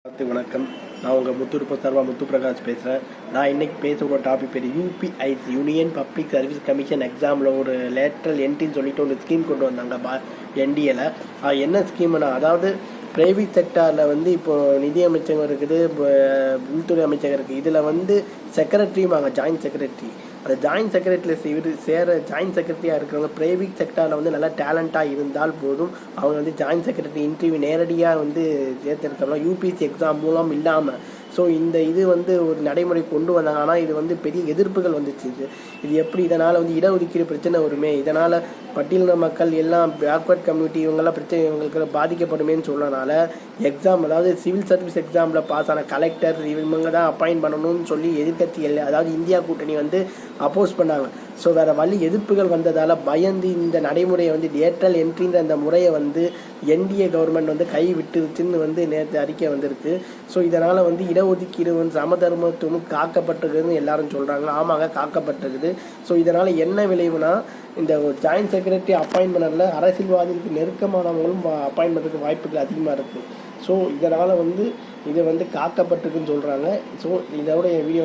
வணக்கம். நான் உங்கள் முத்து சர்வா முத்து பிரகாஷ் பேசுகிறேன். நான் இன்றைக்கி பேசுகிற டாபிக் பேர் யூபிஐசி யூனியன் பப்ளிக் சர்வீஸ் கமிஷன் எக்ஸாமில் ஒரு லேட்ரல் என்ட்ரின்னு சொல்லிட்டு ஒரு ஸ்கீம் கொண்டு வந்தாங்க என்டிஏல. என்ன ஸ்கீம்னா, அதாவது பிரைவேட் செக்டாரில் வந்து இப்போது நிதி அமைச்சகம் இருக்குது, உள்துறை அமைச்சகம் இருக்குது. இதில் செக்ரட்டரியுமாங்க, ஜாயின்ட் செக்ரட்டரி. அந்த ஜாயின்ட் செக்ரட்டரியில் ஜாயின்ட் செக்ரட்டரியாக இருக்கிறவங்க பிரைவேட் செக்டாரில் நல்லா டேலண்ட்டாக இருந்தால் போதும். அவங்க ஜாயின்ட் செக்ரட்டரி இன்டர்வியூ நேரடியாக தேர்ந்தெடுக்கலாம், யூபிஎஸ்சி எக்ஸாம் மூலம் இல்லாமல். ஸோ இந்த இது ஒரு நடைமுறை கொண்டு வந்தாங்க. ஆனால் இது பெரிய எதிர்ப்புகள் வந்துச்சு. இது எப்படி, இதனால் இடஒதுக்கீடு பிரச்சனை வருமே, இதனால் பட்டியலின மக்கள் எல்லாம் பேக்வர்ட் கம்யூனிட்டி இவங்கெல்லாம் பிரச்சனை இவங்களுக்கு பாதிக்கப்படுமேன்னு சொன்னனால எக்ஸாம், அதாவது சிவில் சர்வீஸ் எக்ஸாமில் பாஸ் ஆன கலெக்டர் இவங்க தான் அப்பாயின்ட் பண்ணணும்னு சொல்லி எதிர்கட்சிகள், அதாவது இந்தியா கூட்டணி அப்போஸ் பண்ணாங்க. ஸோ வேறு வழி எதிர்ப்புகள் வந்ததால் பயந்து இந்த நடைமுறையை லேட்ரல் என்ட்ரின்ற அந்த முறையை என்டிஏ கவர்மெண்ட் கை விட்டுருச்சுன்னு நேற்று அறிக்கை வந்திருக்கு. ஸோ இதனால் இடஒதுக்கீடு சமதர்மத்துவம் காக்கப்பட்டிருக்குதுன்னு எல்லாரும் சொல்கிறாங்க. ஆமாங்க, காக்கப்பட்டிருக்குது. ஸோ இதனால் என்ன விளைவுனா, இந்த ஜாயின்ட் செக்ரட்டரி அப்பாயின்ட் பண்ணல அரசியல்வாதிகளுக்கு நெருக்கமானவங்களும் அப்பாயின்ட் பண்ணுறதுக்கு வாய்ப்புகள் அதிகமாக இருக்குது. ஸோ இதனால் இது காக்கப்பட்டிருக்குன்னு சொல்கிறாங்க. ஸோ இதோட வீடியோ